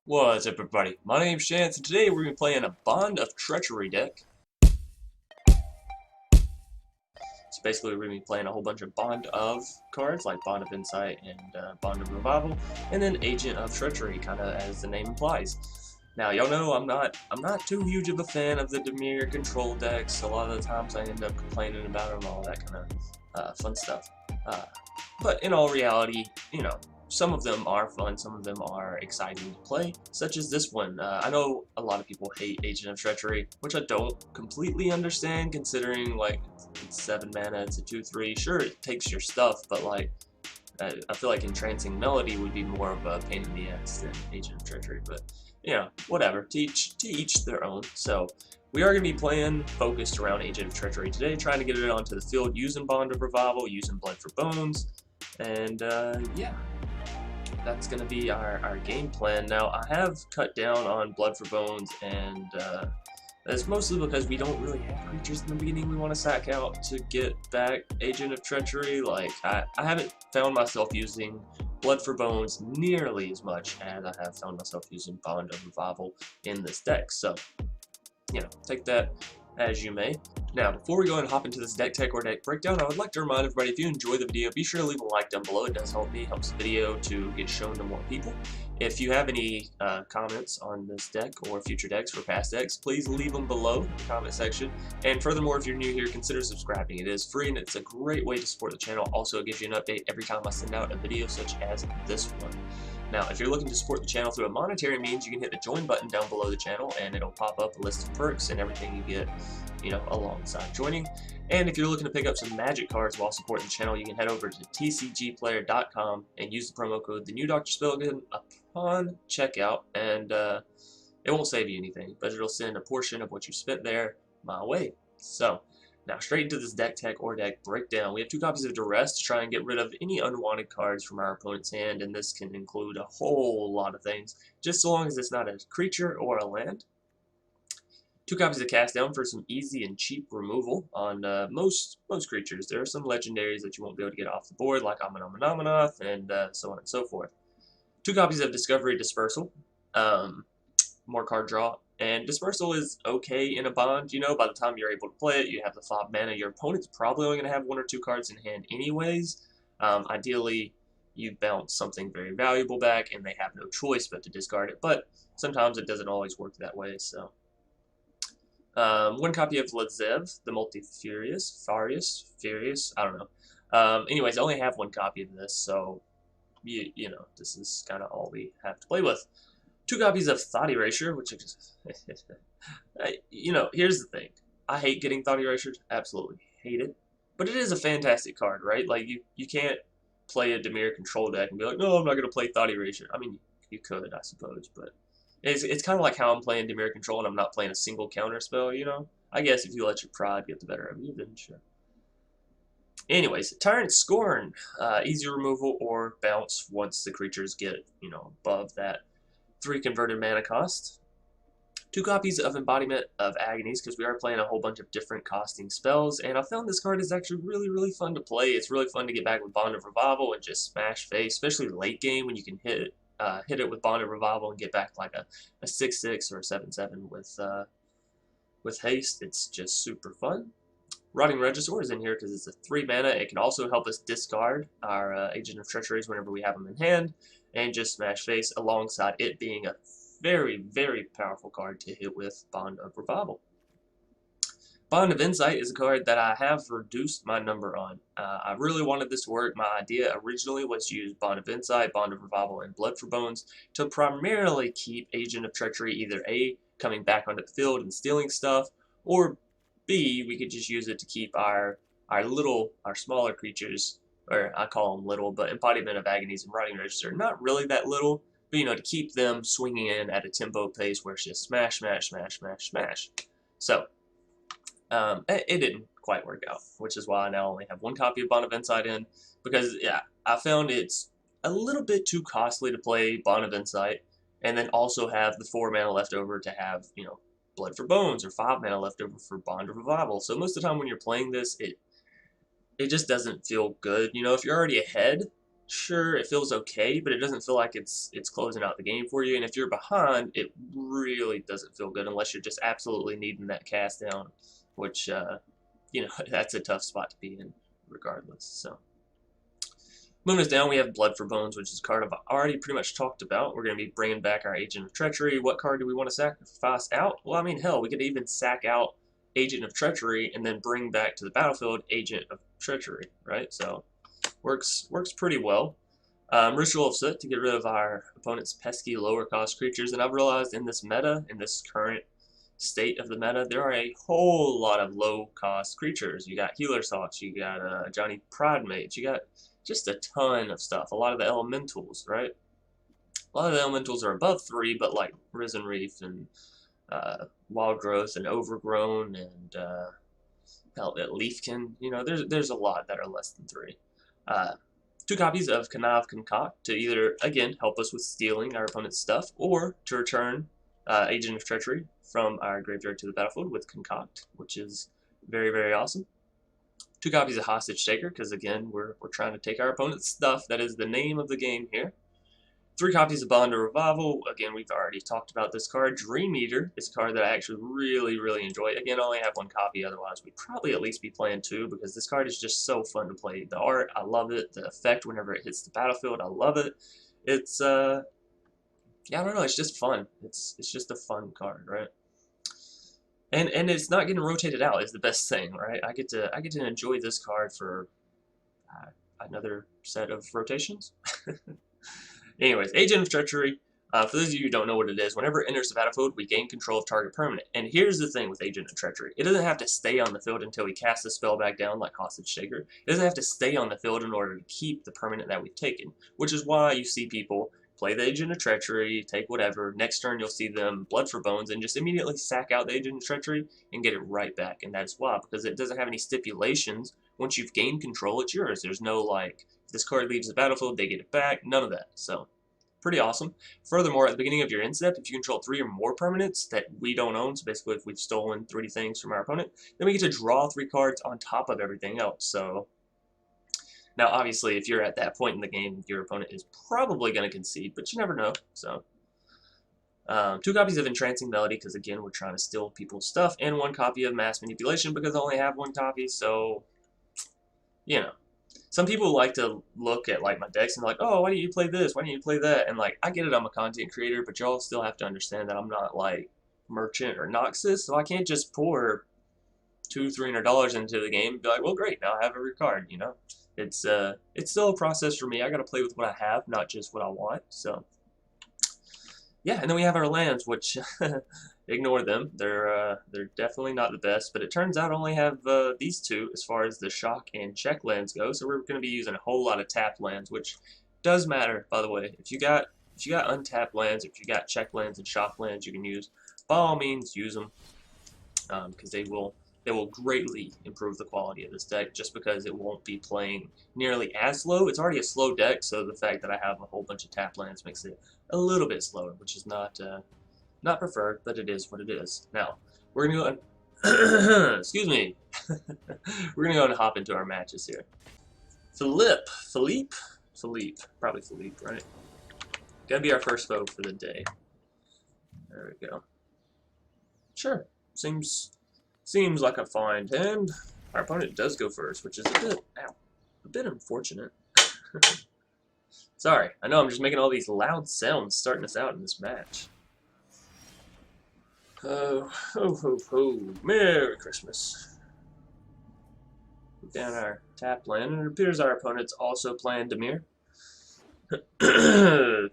What's up, everybody? My name's Chance, and today we're going to be playing a Bond of Treachery deck. So basically, we're going to be playing a whole bunch of Bond of cards, like Bond of Insight and Bond of Revival, and then Agent of Treachery, kind of as the name implies. Now, y'all know I'm not too huge of a fan of the Dimir control decks. A lot of the times I end up complaining about them, all that kind of fun stuff. But in all reality, you know, some of them are fun, some of them are exciting to play, such as this one. I know a lot of people hate Agent of Treachery, which I don't completely understand, considering, like, it's 7 mana, it's a 2/3. Sure, it takes your stuff, but, like, I feel like Entrancing Melody would be more of a pain in the ass than Agent of Treachery, but, you know, whatever, to each their own. So, we are going to be playing focused around Agent of Treachery today, trying to get it onto the field using Bond of Revival, using Blood for Bones, and, yeah. That's going to be our game plan. Now, I have cut down on Blood for Bones, and that's mostly because we don't really have creatures in the beginning we want to sack out to get back Agent of Treachery. Like, I haven't found myself using Blood for Bones nearly as much as I have found myself using Bond of Revival in this deck. So, you know, take that as you may. Now, before we go and hop into this deck tech or deck breakdown, I would like to remind everybody, if you enjoy the video, be sure to leave a like down below. It does help me, helps the video to get shown to more people. If you have any comments on this deck or future decks for past decks, please leave them below in the comment section. And furthermore, if you're new here, consider subscribing. It is free and it's a great way to support the channel. Also, it gives you an update every time I send out a video such as this one. Now, if you're looking to support the channel through a monetary means, you can hit the join button down below the channel and it'll pop up a list of perks and everything you get, you know, alongside joining. And if you're looking to pick up some magic cards while supporting the channel, you can head over to tcgplayer.com and use the promo code TheNewDrSpellgun upon checkout, and it won't save you anything, but it'll send a portion of what you spent there my way. So, now straight into this deck tech or deck breakdown. We have 2 copies of Duress to try and get rid of any unwanted cards from our opponent's hand, and this can include a whole lot of things, just so long as it's not a creature or a land. 2 copies of Cast Down for some easy and cheap removal on most creatures. There are some legendaries that you won't be able to get off the board, like Amenoth and so on and so forth. 2 copies of Discovery Dispersal, more card draw, and Dispersal is okay in a bond. You know, by the time you're able to play it, you have the 5 mana. Your opponent's probably only going to have 1 or 2 cards in hand anyways. Ideally, you bounce something very valuable back, and they have no choice but to discard it, but sometimes it doesn't always work that way, so... 1 copy of Lazav, the Multifarious, Furious, I don't know. Anyways, I only have 1 copy of this, so, you know, this is kind of all we have to play with. 2 copies of Thought Erasure, which is, you know, here's the thing. I hate getting Thought Erasure, absolutely hate it, but it is a fantastic card, right? Like, you can't play a Dimir control deck and be like, no, I'm not going to play Thought Erasure. I mean, you could, I suppose, but... It's kind of like how I'm playing Dimir Control and I'm not playing a single counter spell, you know? I guess if you let your pride get the better of you, then sure. Anyways, Tyrant Scorn. Easy removal or bounce once the creatures get, you know, above that 3 converted mana cost. 2 copies of Embodiment of Agonies, because we are playing a whole bunch of different costing spells, and I found this card is actually really, really fun to play. It's really fun to get back with Bond of Revival and just smash face, especially late game when you can hit it with Bond of Revival and get back like a 6/6 or a 7/7 with haste. It's just super fun. Rotting Regisaur is in here because it's a 3 mana. It can also help us discard our Agent of Treacheries whenever we have them in hand and just smash face, alongside it being a very, very powerful card to hit with Bond of Revival. Bond of Insight is a card that I have reduced my number on. I really wanted this to work. My idea originally was to use Bond of Insight, Bond of Revival, and Blood for Bones to primarily keep Agent of Treachery either A, coming back onto the field and stealing stuff, or B, we could just use it to keep our smaller creatures, or I call them little, but Embodiment of Agonies and Rotting Regisaur, not really that little, but you know, to keep them swinging in at a tempo pace where it's just smash, smash, smash, smash, smash. So, it didn't quite work out, which is why I now only have 1 copy of Bond of Insight in, because, yeah, I found it's a little bit too costly to play Bond of Insight, and then also have the 4 mana left over to have, you know, Blood for Bones, or 5 mana left over for Bond of Revival. So most of the time when you're playing this, it just doesn't feel good. You know, if you're already ahead, sure, it feels okay, but it doesn't feel like it's closing out the game for you. And if you're behind, it really doesn't feel good unless you're just absolutely needing that cast down, which you know, that's a tough spot to be in regardless. So moving us down, we have Blood for Bones, which is a card I've already pretty much talked about. We're going to be bringing back our Agent of Treachery. What card do we want to sacrifice out? Well, I mean, hell, we could even sack out Agent of Treachery and then bring back to the battlefield Agent of Treachery, right? So works pretty well. Ritual of Soot to get rid of our opponent's pesky lower cost creatures. And I've realized in this meta, in this current state of the meta, there are a whole lot of low cost creatures. You got Healer Thoughts, you got Johnny Pride Mage, you got just a ton of stuff. A lot of the elementals, right? A lot of the elementals are above 3, but like Risen Reef and Wild Growth and Overgrown and Leafkin, you know, there's a lot that are less than 3. 2 copies of Connive Concoct to either, again, help us with stealing our opponent's stuff, or to return Agent of Treachery from our graveyard to the battlefield with Concoct, which is very, very awesome. 2 copies of Hostage Taker, because again, we're trying to take our opponent's stuff. That is the name of the game here. 3 copies of Bond of Revival. Again, we've already talked about this card. Dream Eater is a card that I actually really, really enjoy. Again, I only have 1 copy, otherwise we'd probably at least be playing 2, because this card is just so fun to play. The art, I love it. The effect whenever it hits the battlefield, I love it. It's, yeah, I don't know, it's just fun. It's just a fun card, right? And it's not getting rotated out is the best thing, right? I get to enjoy this card for another set of rotations. Anyways, Agent of Treachery. For those of you who don't know what it is, whenever it enters the battlefield, we gain control of target permanent. And here's the thing with Agent of Treachery: it doesn't have to stay on the field until we cast the spell back down, like Hostage Taker. It doesn't have to stay on the field in order to keep the permanent that we've taken, which is why you see people play the Agent of Treachery, take whatever. Next turn, you'll see them Blood for Bones and just immediately sack out the Agent of Treachery and get it right back. And that's why, because it doesn't have any stipulations. Once you've gained control, it's yours. There's no, like, if this card leaves the battlefield, they get it back. None of that. So, pretty awesome. Furthermore, at the beginning of your end step, if you control 3 or more permanents that we don't own, so basically if we've stolen 3 things from our opponent, then we get to draw 3 cards on top of everything else. So, now, obviously, if you're at that point in the game, your opponent is probably going to concede, but you never know. So, 2 copies of Entrancing Melody, because again, we're trying to steal people's stuff, and 1 copy of Mass Manipulation, because I only have 1 copy. So, you know, some people like to look at like my decks and like, oh, why don't you play this? Why don't you play that? And like, I get it, I'm a content creator, but y'all still have to understand that I'm not like Merchant or Noxus, so I can't just pour $200-300 into the game and be like, well, great, now I have every card, you know. It's still a process for me. I gotta play with what I have, not just what I want. So yeah, and then we have our lands, which ignore them. They're definitely not the best, but it turns out I only have these 2 as far as the shock and check lands go. So we're gonna be using a whole lot of tapped lands, which does matter, by the way. If you got untapped lands, if you got check lands and shock lands you can use, by all means use them, because they will greatly improve the quality of this deck, just because it won't be playing nearly as slow. It's already a slow deck, so the fact that I have a whole bunch of tap lands makes it a little bit slower, which is not preferred, but it is what it is. Now, we're going to go and excuse me. We're going to go and hop into our matches here. Philippe, probably Philippe, right? Gotta be our first foe for the day. There we go. Sure, seems like a fine hand. Our opponent does go first, which is a bit unfortunate. Sorry, I know I'm just making all these loud sounds starting us out in this match. Oh, ho, ho, ho. Merry Christmas. Put down our tap land, and it appears our opponent's also playing Dimir.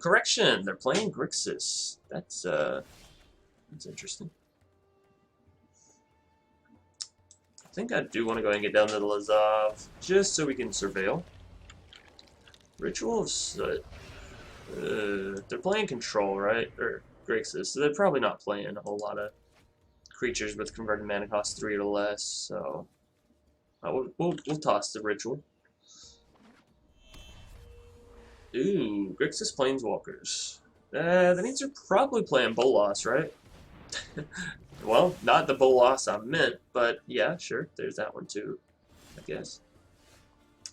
Correction, they're playing Grixis. That's interesting. I think I do want to go ahead and get down to the Lazav, just so we can surveil. Ritual of Soot. They're playing Control, right? Or Grixis, so they're probably not playing a whole lot of creatures with converted mana cost 3 or less, so we'll toss the Ritual. Ooh, Grixis Planeswalkers. That means they're probably playing Bolas, right? Well, not the Bolas I meant, but yeah, sure, there's that one too, I guess.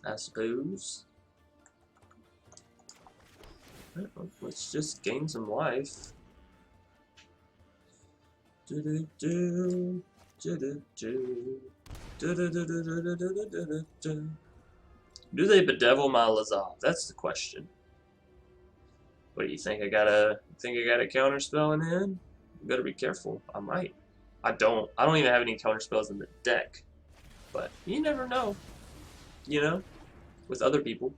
I suppose. Well, let's just gain some life. Do do do do. Do they bedevil my Lazav? That's the question. What do you think? I got a counter spell in hand? You better be careful. I might. I don't even have any counter spells in the deck. But you never know. You know? With other people.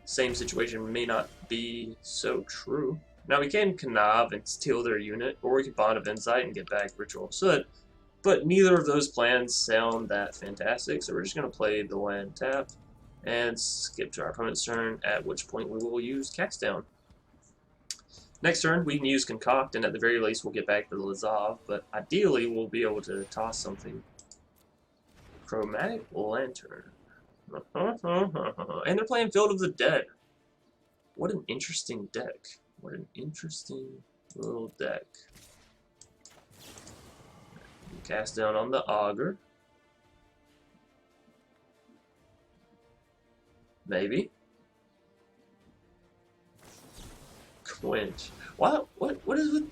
Same situation may not be so true. Now we can Connive and steal their unit, or we could Bond of Insight and get back Ritual of Soot. But neither of those plans sound that fantastic, so we're just going to play the land tap and skip to our opponent's turn, at which point we will use Cast Down. Next turn, we can use Concoct, and at the very least, we'll get back to the Lazav, but ideally, we'll be able to toss something. Chromatic Lantern. And they're playing Field of the Dead. What an interesting deck. What an interesting little deck. Cast down on the Augur. Maybe. Quench. What is with...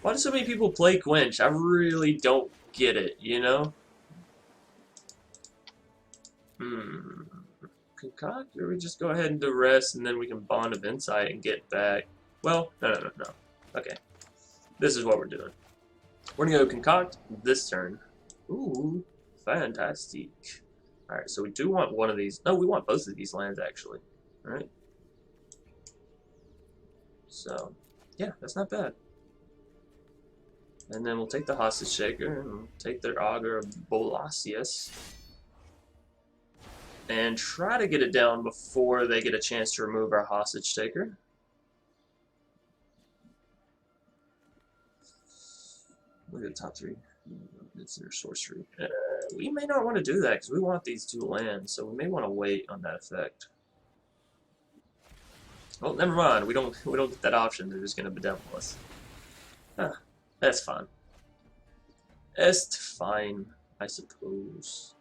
Why do so many people play Quench? I really don't get it, you know? Concoct, or we just go ahead and Duress, and then we can Bond of Insight and get back. Well, no. Okay. This is what we're doing. We're gonna go Concoct this turn. Ooh, fantastic. Alright, so we do want one of these. No, we want both of these lands, actually. Alright. So, yeah, that's not bad. And then we'll take the Hostage Shaker, and we'll take their Augur of Bolasius. And try to get it down before they get a chance to remove our Hostage Taker. Look at the top three. It's their sorcery. We may not want to do that because we want these two lands, so we may want to wait on that effect. Well, never mind. We don't get that option. They're just gonna bedevil us. That's fine. That's fine, I suppose.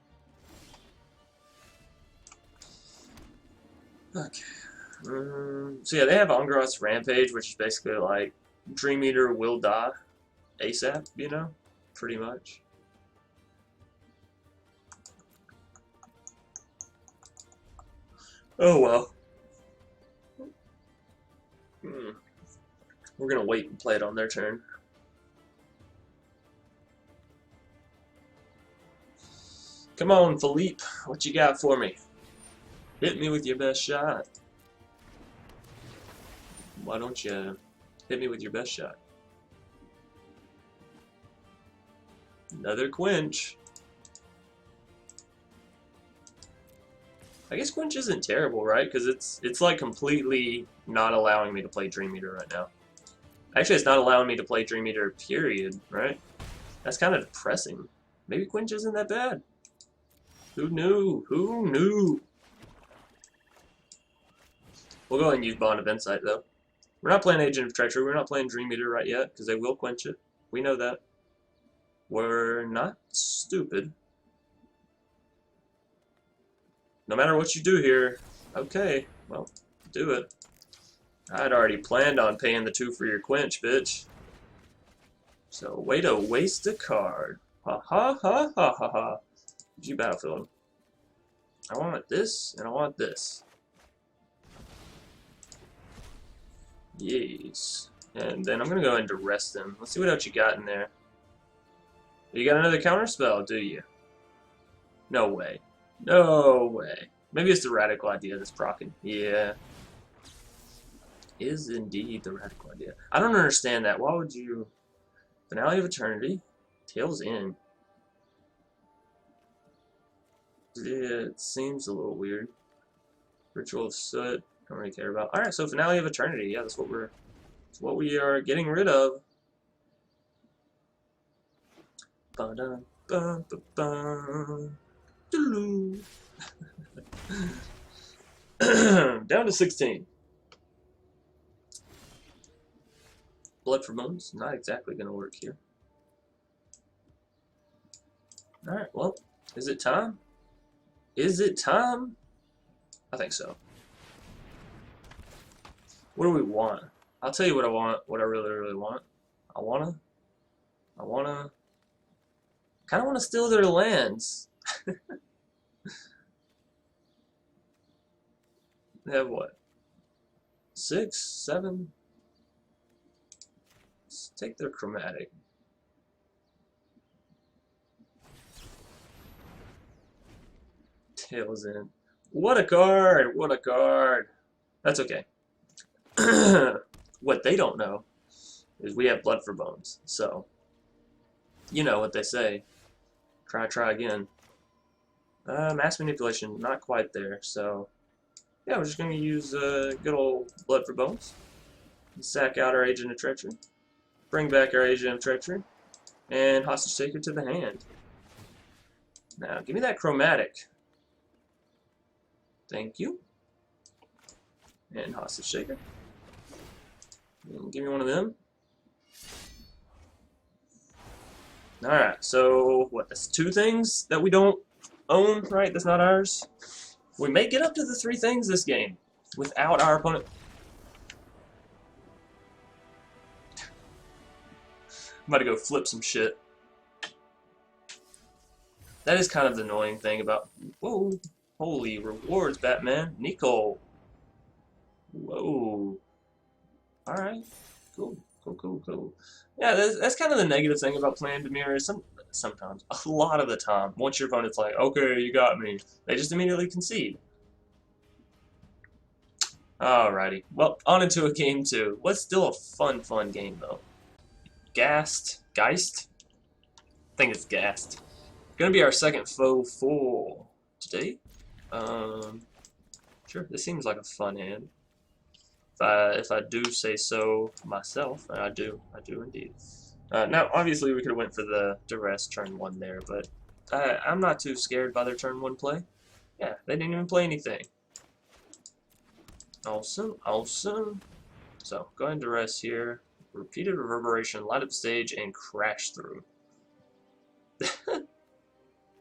Okay. So yeah, they have Angrath's Rampage, which is basically like Dream Eater will die ASAP, you know? Pretty much. Oh well. We're gonna wait and play it on their turn. Come on, Philippe. What you got for me? Hit me with your best shot. Why don't you hit me with your best shot? Another Quench. I guess Quench isn't terrible, right? Because it's like completely not allowing me to play Dream Eater right now. Actually, it's not allowing me to play Dream Eater, period, right? That's kind of depressing. Maybe Quench isn't that bad. Who knew? Who knew? We'll go ahead and use Bond of Insight, though. We're not playing Agent of Treachery. We're not playing Dream Eater right yet, because they will quench it. We know that. We're not stupid. No matter what you do here, okay, well, do it. I'd already planned on paying the 2 for your quench, bitch. So, way to waste a card. Ha ha ha ha ha ha. G Battlefield. I want this, and I want this. Yes. And then I'm going to go ahead and Duress them. Let's see what else you got in there. You got another counter spell, do you? No way. No way. Maybe it's the Radical Idea that's proccing. Yeah. Is indeed the Radical Idea. I don't understand that. Why would you... Finale of Eternity. Tails End. Yeah, it seems a little weird. Ritual of Soot. Don't really care about. Alright, so Finale of Eternity. Yeah, that's what we are getting rid of. Down to 16. Blood for Bones. Not exactly going to work here. Alright, well, is it time? Is it time? I think so. What do we want? I'll tell you what I want, what I really, really want. I kind of want to steal their lands. They have what? 6, 7? Let's take their chromatic. Tails in. What a card! What a card! That's okay. What they don't know is we have blood for bones. So, you know what they say. Try again. Mass manipulation, not quite there. So, yeah, we're just going to use good old blood for bones. Sack out our Agent of Treachery. Bring back our Agent of Treachery. And Hostage Taker to the hand. Now, give me that chromatic. Thank you. And Hostage Taker. And give me one of them. Alright, so what? That's 2 things that we don't own, right? That's not ours. We may get up to the 3 things this game without our opponent. I'm about to go flip some shit. That is kind of the annoying thing about. Whoa. Holy rewards, Batman. Nico. Whoa. Alright. Cool. Cool. Yeah, that's kind of the negative thing about playing Dimir is sometimes, a lot of the time, once your opponent's like, okay, you got me, they just immediately concede. Alrighty. Well, on into a game 2. What's still a fun game, though? Geist? I think it's Geist. Gonna be our second foe for today. Sure, this seems like a fun hand. If I do say so myself, and I do indeed. Now, obviously, we could have went for the Duress turn 1 there, but I'm not too scared by their turn 1 play. Yeah, they didn't even play anything. Awesome. So, go ahead and Duress here. Repeated Reverberation, Light Up Stage, and Crash Through.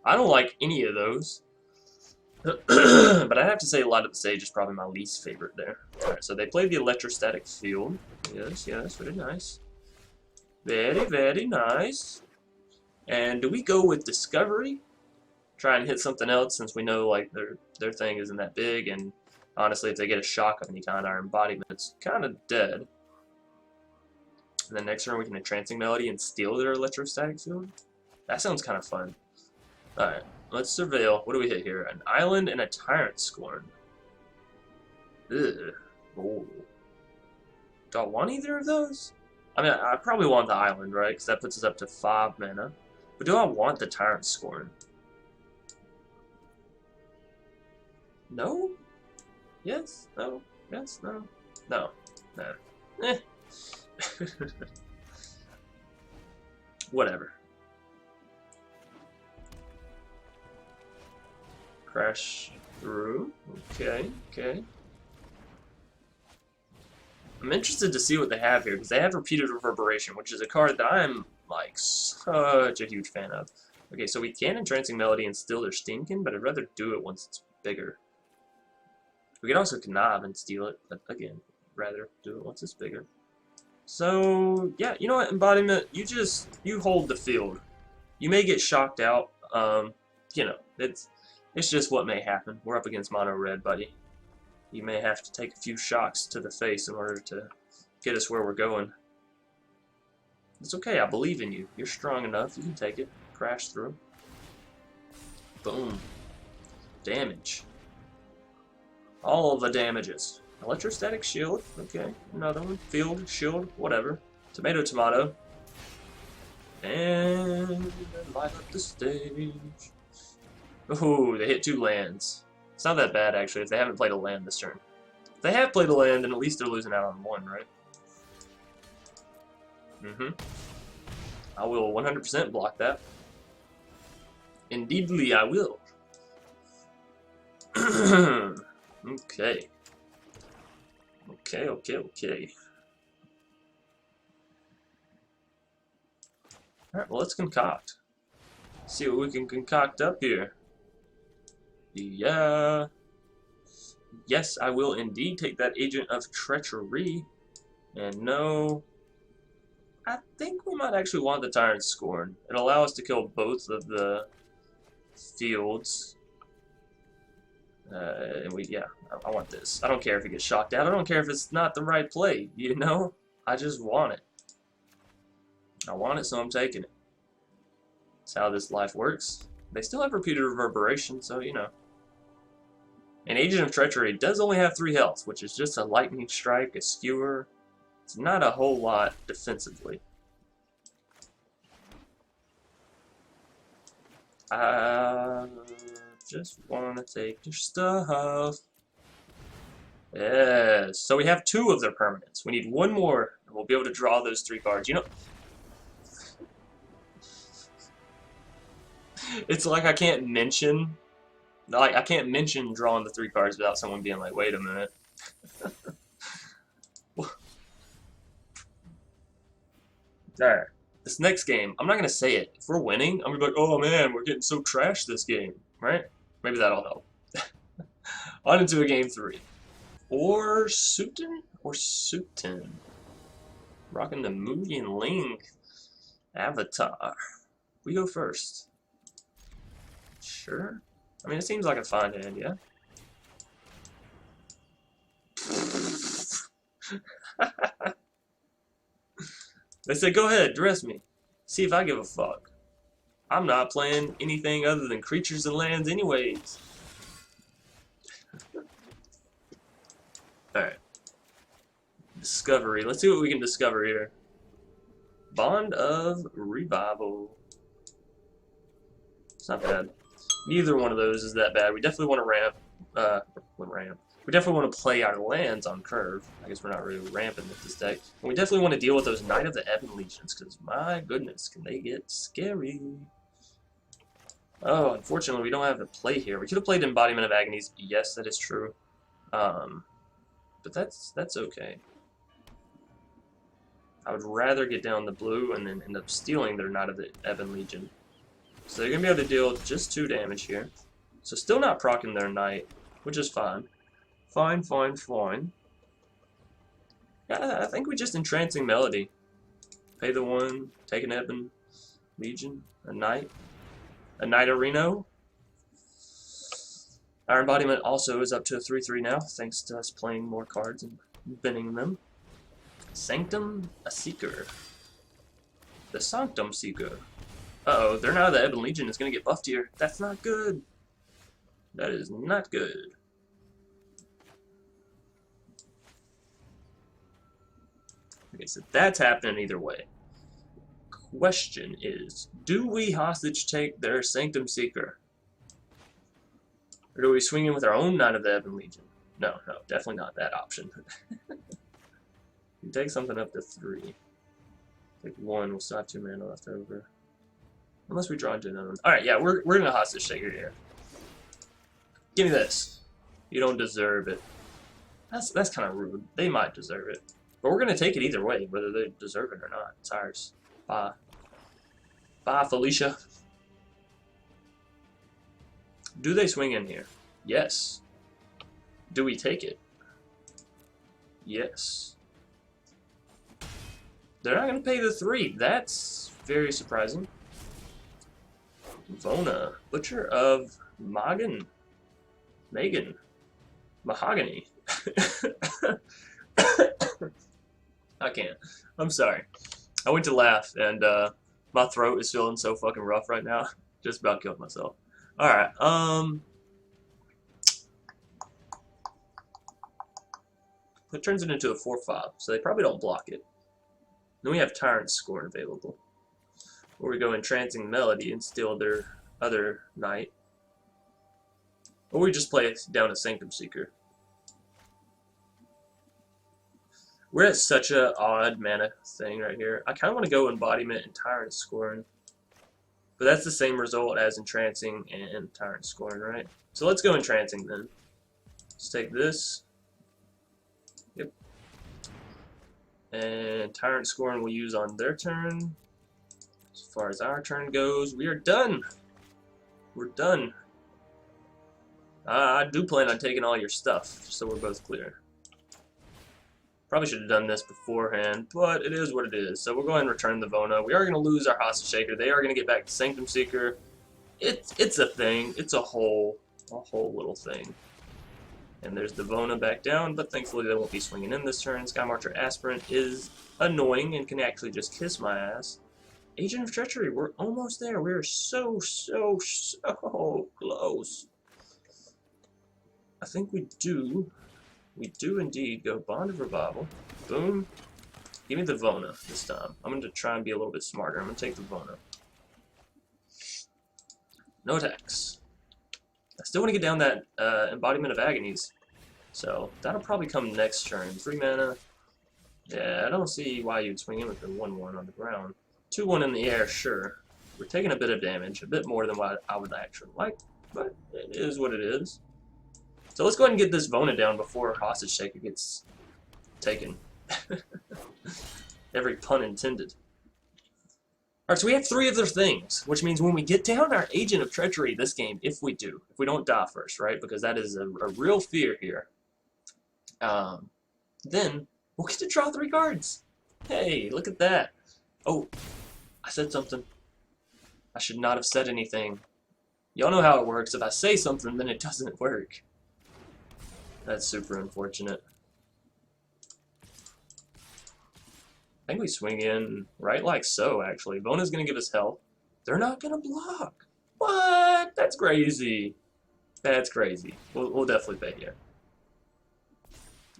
I don't like any of those. But I have to say Light Up the Stage is probably my least favorite there. Alright, so they played the Electrostatic Field. Yes, very nice. Very nice. And do we go with Discovery? Try and hit something else since we know like their thing isn't that big, and honestly if they get a shock of any kind, our embodiment's kind of dead. And then next turn we can Entrancing Melody and steal their Electrostatic Field? That sounds kind of fun. Alright. Let's surveil. What do we hit here? An island and a Tyrant Scorn. Ugh. Oh. Do I want either of those? I mean, I probably want the island, right? Because that puts us up to 5 mana. But do I want the Tyrant Scorn? No? Yes? No? Yes? No? No. No. Eh. Whatever. Crash through. Okay. I'm interested to see what they have here, because they have Repeated Reverberation, which is a card that I'm, like, such a huge fan of. Okay, so we can Entrancing Melody and steal their Steamkin, but I'd rather do it once it's bigger. We can also Connive and steal it, but again, rather do it once it's bigger. So, yeah, you know what, Embodiment, you hold the field. You may get shocked out, you know, it's just what may happen. We're up against mono red, buddy. You may have to take a few shocks to the face in order to get us where we're going. It's okay, I believe in you. You're strong enough, you can take it. Crash through. Boom. Damage. All of the damages. Electrostatic Shield, okay. Another one. Field, Shield, whatever. Tomato. And light up the stage. Ooh, they hit 2 lands. It's not that bad, actually, if they haven't played a land this turn. If they have played a land, then at least they're losing out on 1, right? I will 100% block that. Indeedly, I will. Okay. Alright, well, let's concoct. See what we can concoct up here. Yeah. Yes, I will indeed take that Agent of Treachery. And no, I think we might actually want the Tyrant Scorn. It'll allow us to kill both of the fields. Yeah, I want this. I don't care if it gets shocked out. I don't care if it's not the right play, you know? I just want it. I want it, so I'm taking it. That's how this life works. They still have repeated reverberation, so, you know. An Agent of Treachery does only have 3 health, which is just a lightning strike, a skewer. It's not a whole lot defensively. I just want to take your stuff. Yes. So we have 2 of their permanents. We need 1 more, and we'll be able to draw those 3 cards. You know, it's like I can't mention, drawing the 3 cards without someone being like, "Wait a minute." Alright, this next game, I'm not going to say it. If we're winning, I'm going to be like, "Oh man, we're getting so trashed this game," right? Maybe that'll help. On into a game 3. Orzhov? Rocking the Moving Link avatar. We go first. Sure. I mean, it seems like a fine hand, yeah? They said, "Go ahead, dress me. See if I give a fuck. I'm not playing anything other than creatures and lands anyways." Alright. Discovery. Let's see what we can discover here. Bond of Revival. It's not bad. Neither one of those is that bad. We definitely want to ramp. We definitely want to play our lands on curve. I guess we're not really ramping with this deck. And we definitely want to deal with those Knight of the Ebon Legions, because my goodness, can they get scary. Oh, unfortunately, we don't have a play here. We could have played Embodiment of Agonies. Yes, that is true. But that's okay. I would rather get down the blue and then end up stealing their Knight of the Ebon Legion. So they're going to be able to deal just 2 damage here. So still not proccing their Knight, which is fine. Fine. Yeah, I think we just Entrancing Melody. Pay the 1, take an Ebon Legion, a Knight Reno. Our embodiment also is up to a 3/3 now, thanks to us playing more cards and binning them. Sanctum, a Seeker. The Sanctum Seeker. Uh-oh, they're now the Ebon Legion is going to get buffed here. That's not good. That is not good. Okay, so that's happening either way. Question is, do we hostage take their Sanctum Seeker? Or do we swing in with our own Knight of the Ebon Legion? No, definitely not that option. We take something up to 3. Take 1, we'll still have 2 mana left over. Unless we draw into another one. Alright, yeah, we're gonna hostage take her here. Give me this. You don't deserve it. That's kind of rude. They might deserve it. But we're gonna take it either way, whether they deserve it or not. It's ours. Bye. Bye, Felicia. Do they swing in here? Yes. Do we take it? Yes. They're not going to pay the 3. That's very surprising. Vona. Butcher of Mahogany. I can't. I'm sorry. I went to laugh, and my throat is feeling so fucking rough right now. Just about killed myself. Alright, it turns it into a 4/5, so they probably don't block it. Then we have Tyrant Scorn available. Or we go Entrancing Melody and steal their other Knight. Or we just play down a Sanctum Seeker. We're at such a odd mana thing right here. I kind of want to go Embodiment and Tyrant Scorn. But that's the same result as Entrancing and Tyrant Scorn, right? So let's go Entrancing then. Let's take this. Yep. And Tyrant Scorn we'll use on their turn. As far as our turn goes, we are done. We're done. I do plan on taking all your stuff, just so we're both clear. Probably should have done this beforehand, but it is what it is. So we'll go ahead and return the Vona. We are going to lose our Hostage Shaker. They are going to get back to Sanctum Seeker. It's a thing. It's a whole little thing. And there's the Vona back down, but thankfully they won't be swinging in this turn. Sky Marcher Aspirant is annoying and can actually just kiss my ass. Agent of Treachery, we're almost there. We're so close. I think we do indeed go Bond of Revival. Boom. Give me the Vona this time. I'm going to try and be a little bit smarter. I'm going to take the Vona. No attacks. I still want to get down that Embodiment of Agonies. So that'll probably come next turn. 3 mana. Yeah, I don't see why you'd swing in with the 1/1 on the ground. 2/1 in the air, sure. We're taking a bit of damage, a bit more than what I would actually like, but it is what it is. So let's go ahead and get this Vona down before Hostage Shaker gets taken. Every pun intended. Alright, so we have 3 other things, which means when we get down our Agent of Treachery this game, if we don't die first, right? Because that is a real fear here. Then we'll get to draw 3 cards. Hey, look at that. Oh, I said something. I should not have said anything. Y'all know how it works. If I say something, then it doesn't work. That's super unfortunate. I think we swing in right like so, actually. Vona's going to give us health. They're not going to block. What? That's crazy. That's crazy. We'll definitely pay here.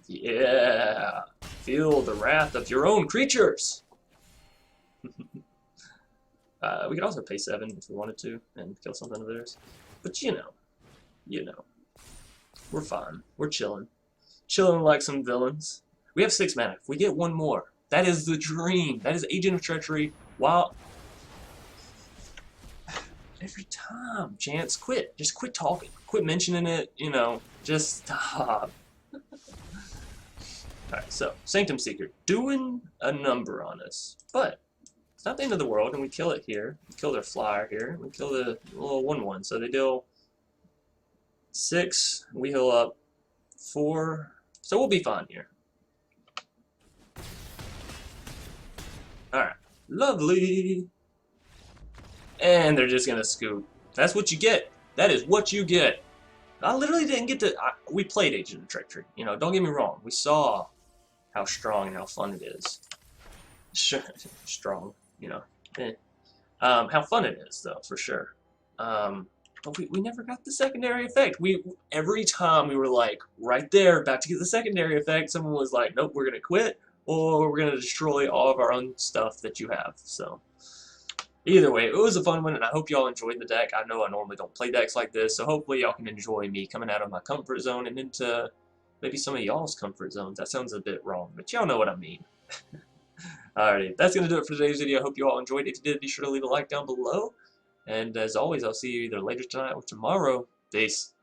Yeah. Feel the wrath of your own creatures. We could also pay 7 if we wanted to and kill something of theirs. But you know. We're fine. We're chilling. Chilling like some villains. We have 6 mana. If we get 1 more, that is the dream. That is Agent of Treachery. Wow. Every time. Chance, quit. Just quit talking. Quit mentioning it. You know, just stop. Alright, so, Sanctum Seeker. Doing a number on us. But, it's not the end of the world, and we kill it here. We kill their flyer here. We kill the little 1/1. So they deal 6. We heal up 4. So we'll be fine here. Alright. Lovely. And they're just going to scoop. That's what you get. That is what you get. I literally didn't get to... we played Agent of Treachery. You know, don't get me wrong. We saw how strong and how fun it is. Strong, you know. How fun it is, though, for sure. But we never got the secondary effect. Every time we were like, right there, about to get the secondary effect, someone was like, nope, we're going to quit, or we're going to destroy all of our own stuff that you have. So, either way, it was a fun one, and I hope y'all enjoyed the deck. I know I normally don't play decks like this, so hopefully y'all can enjoy me coming out of my comfort zone and into maybe some of y'all's comfort zones. That sounds a bit wrong, but y'all know what I mean. Alrighty, that's going to do it for today's video. I hope you all enjoyed it. If you did, be sure to leave a like down below. And as always, I'll see you either later tonight or tomorrow. Peace.